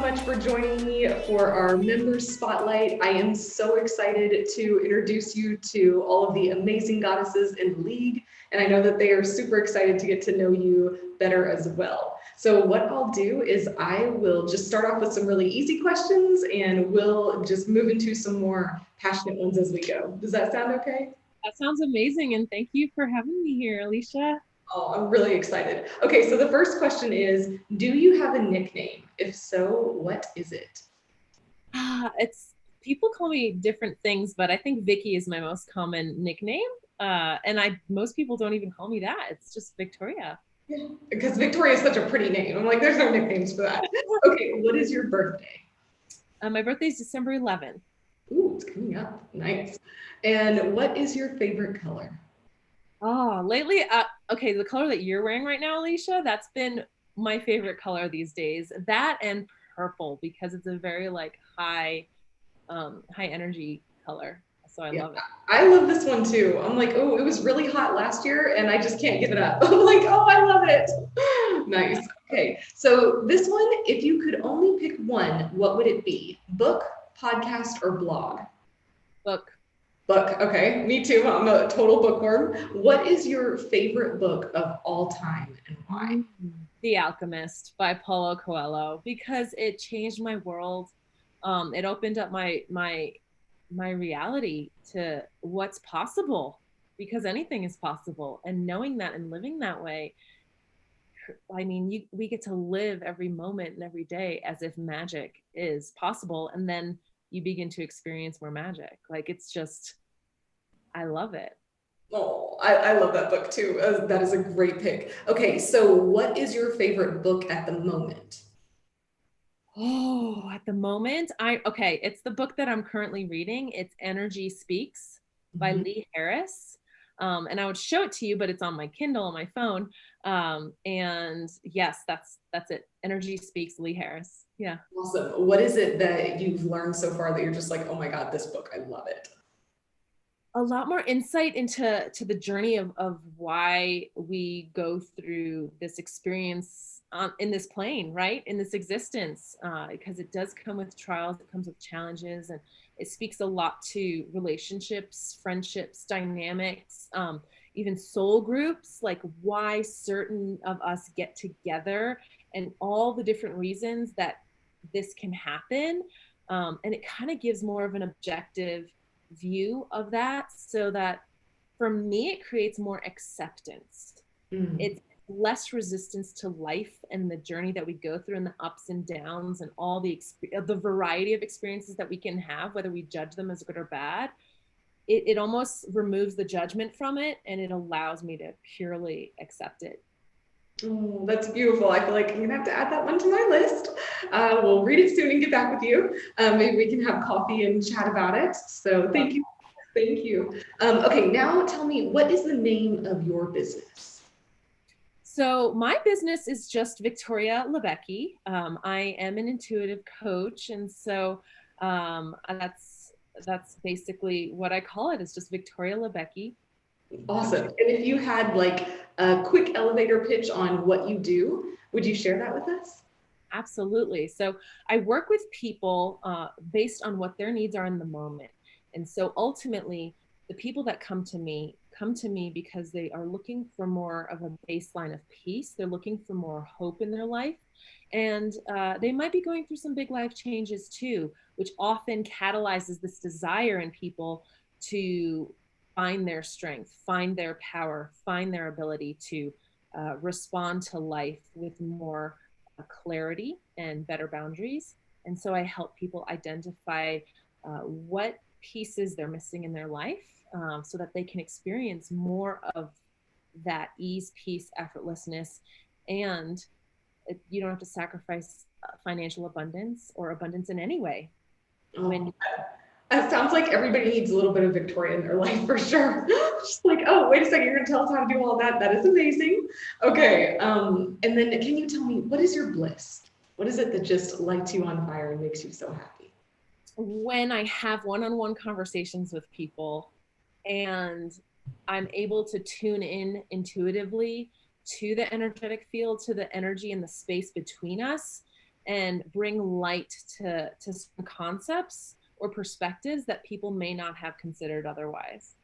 much for joining me for our members spotlight. I am so excited to introduce you to all of the amazing goddesses in the league, and I know that they are super excited to get to know you better as well. So what I'll do is I will just start off with some really easy questions, and we'll just move into some more passionate ones as we go. Does that sound okay? That sounds amazing, and thank you for having me here, Alicia. Oh, I'm really excited. Okay, so the first question is, do you have a nickname? If so, what is it? It's people call me different things, but I think Vicky is my most common nickname. And most people don't even call me that. It's just Victoria. Yeah, because Victoria is such a pretty name. I'm like, there's no nicknames for that. Okay, what is your birthday? My birthday is December 11th. Ooh, it's coming up. Nice. And what is your favorite color? Oh, lately, okay, the color that you're wearing right now, Alicia, that's been my favorite color these days. That and purple, because it's a very like high energy color. So I Yeah, love it. I love this one too. I'm like, oh, it was really hot last year and I just can't give it up. I'm like, oh, I love it. Nice. Okay, so this one, if you could only pick one, what would it be? Book, podcast, or blog? Book. Book. Okay, me too. I'm a total bookworm. What is your favorite book of all time and why? Mm. The Alchemist by Paulo Coelho, because it changed my world. It opened up my reality to what's possible, because anything is possible. And knowing that and living that way, I mean, we get to live every moment and every day as if magic is possible, and then you begin to experience more magic. Like it's just, I love it. Oh, I love that book too. That is a great pick. Okay, so what is your favorite book at the moment? Oh, at the moment, okay, it's the book that I'm currently reading. It's Energy Speaks by Mhm. Lee Harris. And I would show it to you, but it's on my Kindle on my phone. And yes, that's it. Energy Speaks, Lee Harris. Yeah. Awesome. What is it that you've learned so far that you're just like, oh my God, this book, I love it? A lot more insight into the journey of why we go through this experience in this plane, right, in this existence, because it does come with trials, it comes with challenges, and it speaks a lot to relationships, friendships, dynamics, even soul groups, like why certain of us get together and all the different reasons that this can happen. And it kind of gives more of an objective view of that, so that for me it creates more acceptance. Mm. It's less resistance to life and the journey that we go through and the ups and downs and all the variety of experiences that we can have, whether we judge them as good or bad. It almost removes the judgment from it, and it allows me to purely accept it. Oh, that's beautiful. I feel like I'm gonna have to add that one to my list. We'll read it soon and get back with you. Maybe we can have coffee and chat about it. So thank you. Thank you. Okay, now tell me, what is the name of your business? So my business is just Victoria Labecki. I am an intuitive coach, and so that's basically what I call it. It's just Victoria Labecki. Awesome. And if you had like a quick elevator pitch on what you do, would you share that with us? Absolutely. So I work with people based on what their needs are in the moment. And so ultimately, the people that come to me because they are looking for more of a baseline of peace. They're looking for more hope in their life. And they might be going through some big life changes too, which often catalyzes this desire in people to find their strength, find their power, find their ability to respond to life with more clarity and better boundaries. And so I help people identify what pieces they're missing in their life, so that they can experience more of that ease, peace, effortlessness, and you don't have to sacrifice financial abundance or abundance in any way. Oh, When it sounds like everybody needs a little bit of Victoria in their life for sure. Just like, oh, wait a second, you're gonna tell us how to do all that. That is amazing. Okay. And then can you tell me, what is your bliss? What is it that just lights you on fire and makes you so happy? when I have one-on-one conversations with people, and I'm able to tune in intuitively to the energetic field, to the energy and the space between us, and bring light to some concepts or perspectives that people may not have considered otherwise.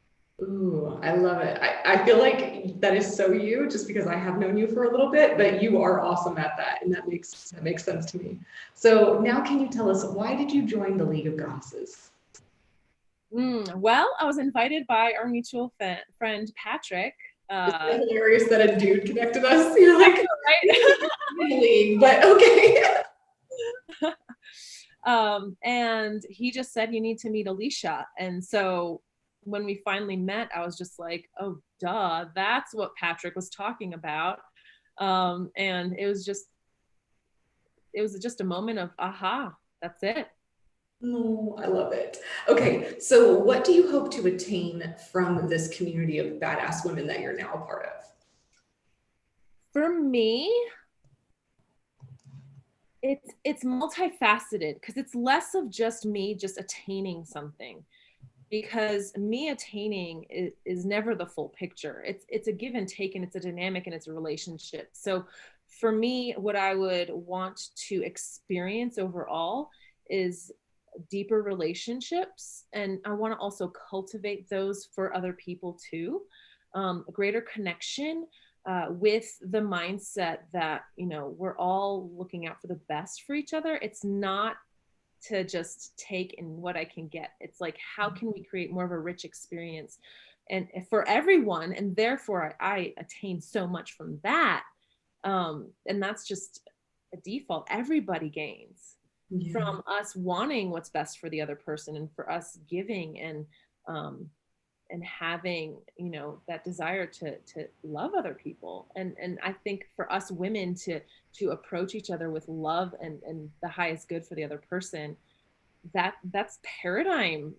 Ooh, I love it. I feel like that is so you, just because I have known you for a little bit, but you are awesome at that, and that makes sense to me. So now, can you tell us, why did you join the League of Goddesses? Well, I was invited by our mutual friend Patrick. It's hilarious that a dude connected us. You're like, Right? league, but okay. And he just said, you need to meet Alicia. And so when we finally met, I was just like, oh, duh, that's what Patrick was talking about. And it was just a moment of, aha, that's it. No, I love it. Okay, so what do you hope to attain from this community of badass women that you're now a part of? For me, it's multifaceted because it's less of just me just attaining something, because me attaining is never the full picture. It's a give and take, and it's a dynamic, and it's a relationship. So for me, what I would want to experience overall is deeper relationships, and I want to also cultivate those for other people too. A greater connection, with the mindset that, we're all looking out for the best for each other. It's not to just take in what I can get. It's like, how can we create more of a rich experience and for everyone? And therefore I attain so much from that. And that's just a default. Everybody gains Yeah. from us wanting what's best for the other person, and for us giving um, and having, that desire to love other people. And I think for us women to approach each other with love and the highest good for the other person, that's paradigm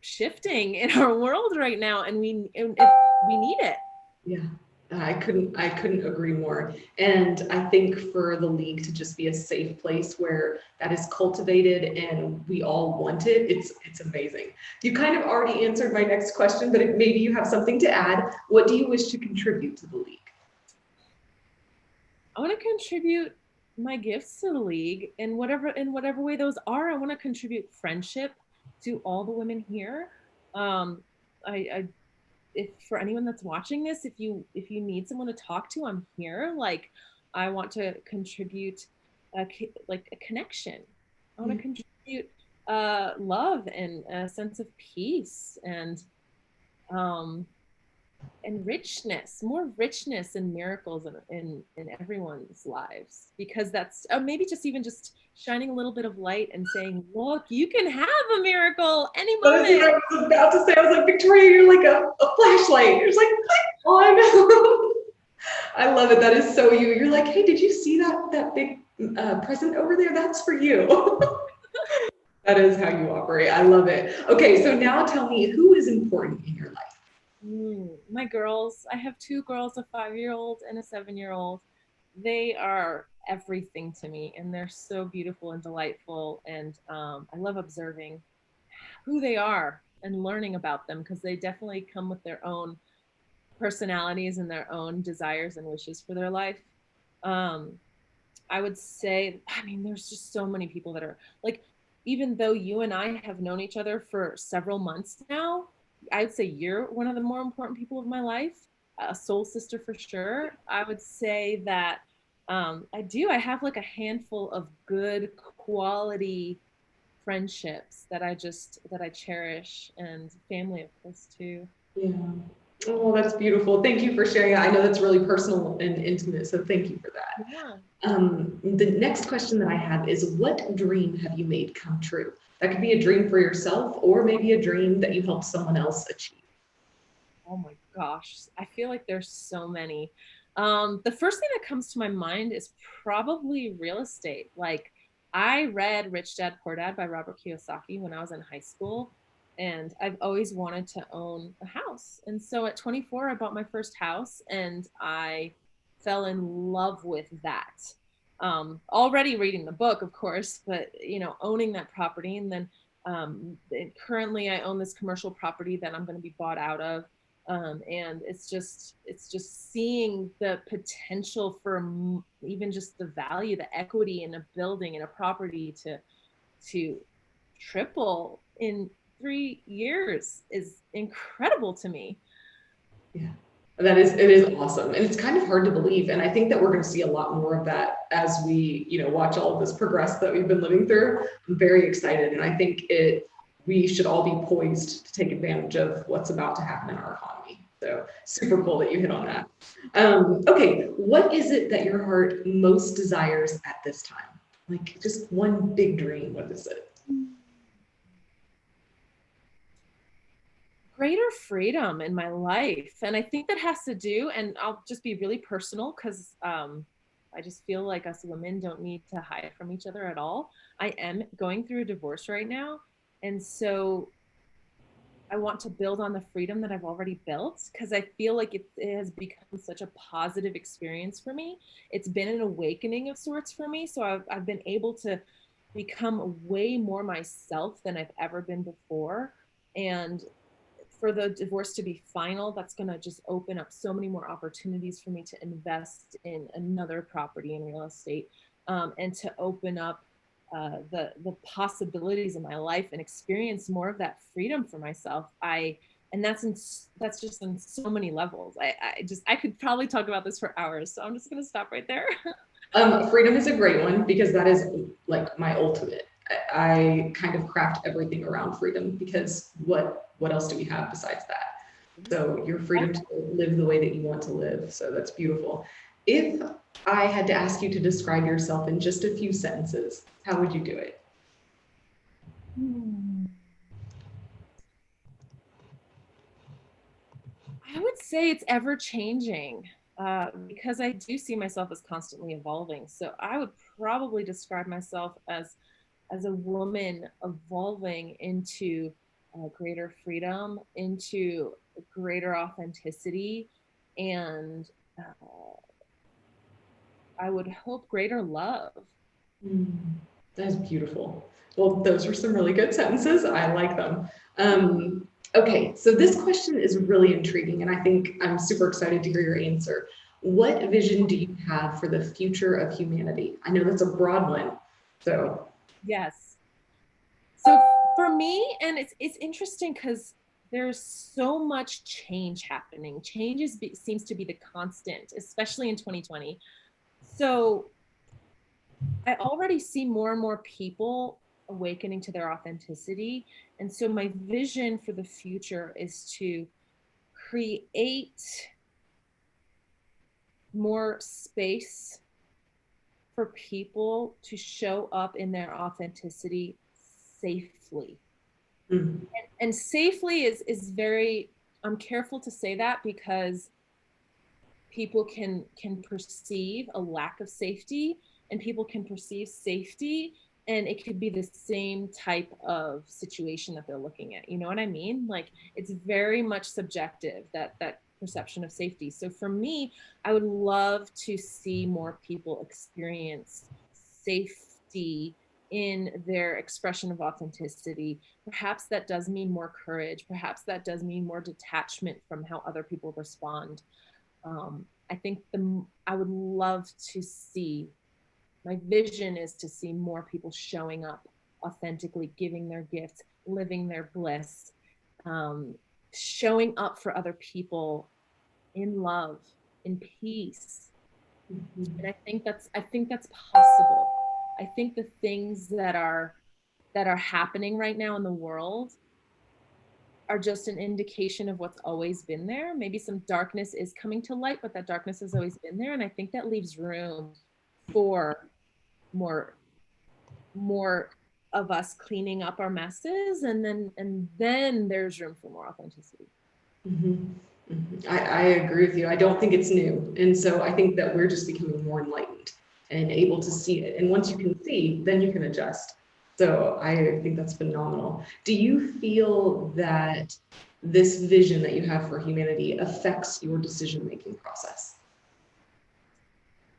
shifting in our world right now, and we need it. Yeah, I couldn't agree more. And I think for the league to just be a safe place where that is cultivated and we all want it, it's amazing. You kind of already answered my next question, but if maybe you have something to add, what do you wish to contribute to the league? I want to contribute my gifts to the league in whatever way those are. I want to contribute friendship to all the women here. I if for anyone that's watching this, if you need someone to talk to, I'm here. Like, I want to contribute like a connection. I want to contribute love and a sense of peace um and richness, more richness and miracles in everyone's lives, because that's maybe just even just shining a little bit of light and saying, look, you can have a miracle any That is what moment. I was about to say. I was like, Victoria, you're like a flashlight. You're just like, click on. I love it. That is so you. You're like, hey, did you see that big present over there? That's for you. That is how you operate. I love it. Okay, so now tell me, who is important in your life? My girls, I have two girls, a 5-year-old and a 7-year-old. They are everything to me, and they're so beautiful and delightful. And I love observing who they are and learning about them, because they definitely come with their own personalities and their own desires and wishes for their life. Um, I would say, I mean, there's just so many people that are like, even though you and I have known each other for several months now, I'd say you're one of the more important people of my life, a soul sister for sure. I would say that I have like a handful of good quality friendships that I cherish, and family, of course, too. Yeah. Oh, that's beautiful. Thank you for sharing that. I know that's really personal and intimate, so thank you for that. Yeah. The next question that I have is, what dream have you made come true? That could be a dream for yourself, or maybe a dream that you helped someone else achieve. Oh my gosh, I feel like there's so many. The first thing that comes to my mind is probably real estate. Like, I read Rich Dad Poor Dad by Robert Kiyosaki when I was in high school, and I've always wanted to own a house. And so at 24, I bought my first house, and I fell in love with that. Already reading the book, of course, but owning that property, and then currently I own this commercial property that I'm going to be bought out of. And it's just seeing the potential for even just the value, the equity in a building and a property to triple in 3 years is incredible to me. Yeah, it is awesome. And it's kind of hard to believe. And I think that we're going to see a lot more of that as we, watch all of this progress that we've been living through. I'm very excited. And I think we should all be poised to take advantage of what's about to happen in our economy. So super cool that you hit on that. Okay, what is it that your heart most desires at this time? Like just one big dream, what is it? Greater freedom in my life. And I think that has to do, and I'll just be really personal because I just feel like us women don't need to hide from each other at all. I am going through a divorce right now. And so I want to build on the freedom that I've already built because I feel like it has become such a positive experience for me. It's been an awakening of sorts for me. So I've been able to become way more myself than I've ever been before. And for the divorce to be final, that's going to just open up so many more opportunities for me to invest in another property in real estate, and to open up the possibilities in my life and experience more of that freedom for myself. And that's just on so many levels. I could probably talk about this for hours, so I'm just going to stop right there. Freedom is a great one because that is like my ultimate. I kind of craft everything around freedom because what else do we have besides that? So your freedom to live the way that you want to live. So that's beautiful. If I had to ask you to describe yourself in just a few sentences, how would you do it? I would say it's ever changing, because I do see myself as constantly evolving. So I would probably describe myself as a woman evolving into greater freedom, into greater authenticity, and I would hope greater love. Mm, that is beautiful. Well, those are some really good sentences. I like them. Okay, so this question is really intriguing, and I think I'm super excited to hear your answer. What vision do you have for the future of humanity? I know that's a broad one. So, Yes. So for me, and it's interesting because there's so much change happening. Seems to be the constant, especially in 2020. So I already see more and more people awakening to their authenticity. And so my vision for the future is to create more space for people to show up in their authenticity safely. mm, And safely is very, I'm careful to say that because people can perceive a lack of safety, and people can perceive safety, and it could be the same type of situation that they're looking at. You know what I mean? Like it's very much subjective, that perception of safety. So for me, I would love to see more people experience safety in their expression of authenticity. Perhaps that does mean more courage. Perhaps that does mean more detachment from how other people respond. I think I would love to see, my vision is to see more people showing up authentically, giving their gifts, living their bliss, um, showing up for other people in love, in peace. And I think that's possible. I think the things that are happening right now in the world are just an indication of what's always been there. Maybe some darkness is coming to light, but that darkness has always been there. And I think that leaves room for more more of us cleaning up our messes, and then there's room for more authenticity. mhm, mhm. I agree with you. I don't think it's new. And so I think that we're just becoming more enlightened and able to see it. And once you can see, then you can adjust. So I think that's phenomenal. Do you feel that this vision that you have for humanity affects your decision-making process?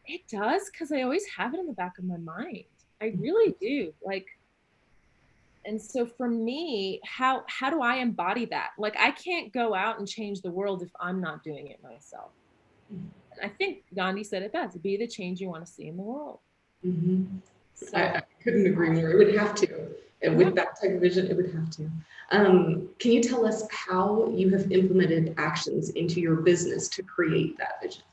It does, because I always have it in the back of my mind. I really do. Like, And so for me, how do I embody that? Like, I can't go out and change the world if I'm not doing it myself. And I think Gandhi said it best: be the change you want to see in the world. Mhm. I So couldn't agree more. It would have to. And yeah. with that type of vision, it would have to. Can you tell us how you have implemented actions into your business to create that vision?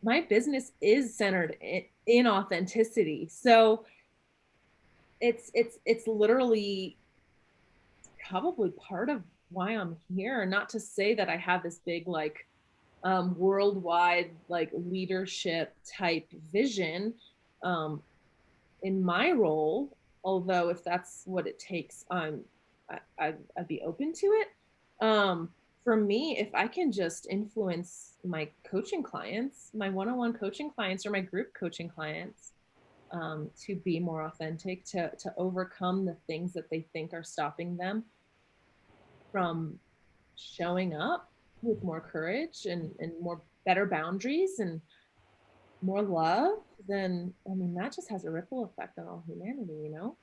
My business is centered in authenticity. So it's literally probably part of why I'm here. Not to say that I have this big like worldwide like leadership type vision um, in my role. Although if that's what it takes, I'd be open to it. Um, for me, if I can just influence my coaching clients, my one-on-one coaching clients or my group coaching clients, to be more authentic, to overcome the things that they think are stopping them from showing up with more courage and more better boundaries and more love, then I mean that just has a ripple effect on all humanity, you know?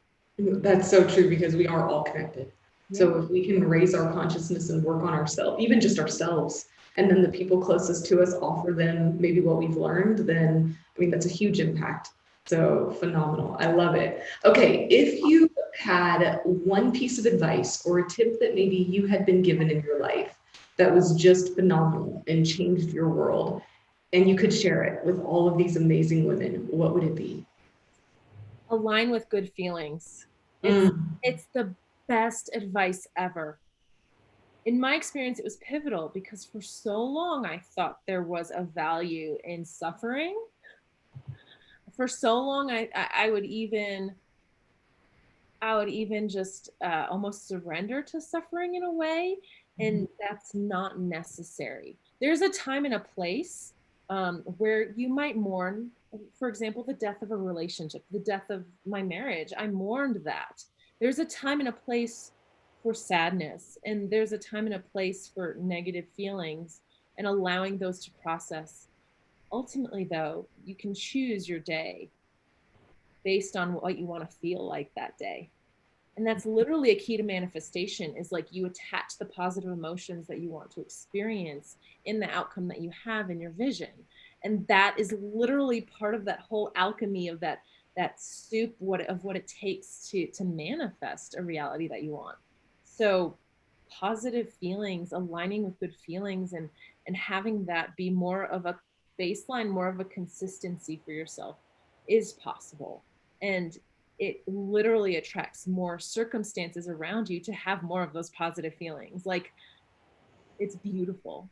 That's so true because we are all connected. Yeah. So if we can raise our consciousness and work on ourselves, even just ourselves, and then the people closest to us offer them maybe what we've learned, then I mean that's a huge impact. So phenomenal. I love it. Okay, if you had one piece of advice or a tip that maybe you had been given in your life that was just phenomenal and changed your world, and you could share it with all of these amazing women, what would it be? Align with good feelings. It's Mm. it's the best advice ever. In my experience, it was pivotal because for so long I thought there was a value in suffering. For so long, I would even just almost surrender to suffering in a way, and that's not necessary. There's a time and a place where you might mourn, for example, the death of a relationship, the death of my marriage. I mourned that. There's a time and a place for sadness, and there's a time and a place for negative feelings, and allowing those to process. Ultimately, though, you can choose your day based on what you want to feel like that day. And that's literally a key to manifestation, is like you attach the positive emotions that you want to experience in the outcome that you have in your vision. And that is literally part of that whole alchemy of that soup of what it takes to manifest a reality that you want. So positive feelings, aligning with good feelings, and having that be more of a baseline, more of a consistency for yourself is possible. And it literally attracts more circumstances around you to have more of those positive feelings. Like, it's beautiful.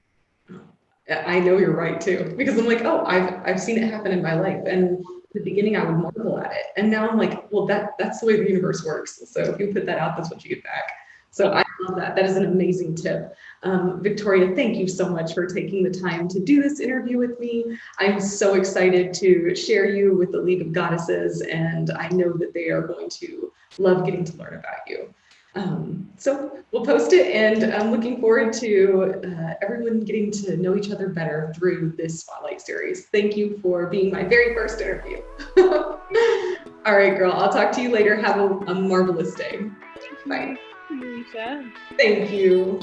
I know you're right too, because I'm like, oh, I've seen it happen in my life. And in the beginning, I would marvel at it, and now I'm like, well, that's the way the universe works. So if you put that out, that's what you get back. So I love that. That is an amazing tip. Victoria, thank you so much for taking the time to do this interview with me. I'm so excited to share you with the League of Goddesses, and I know that they are going to love getting to learn about you. So we'll post it, and I'm looking forward to everyone getting to know each other better through this Spotlight series. Thank you for being my very first interview. All right, girl, I'll talk to you later. Have a marvelous day. Thank Bye. you, Alicia. Thank you.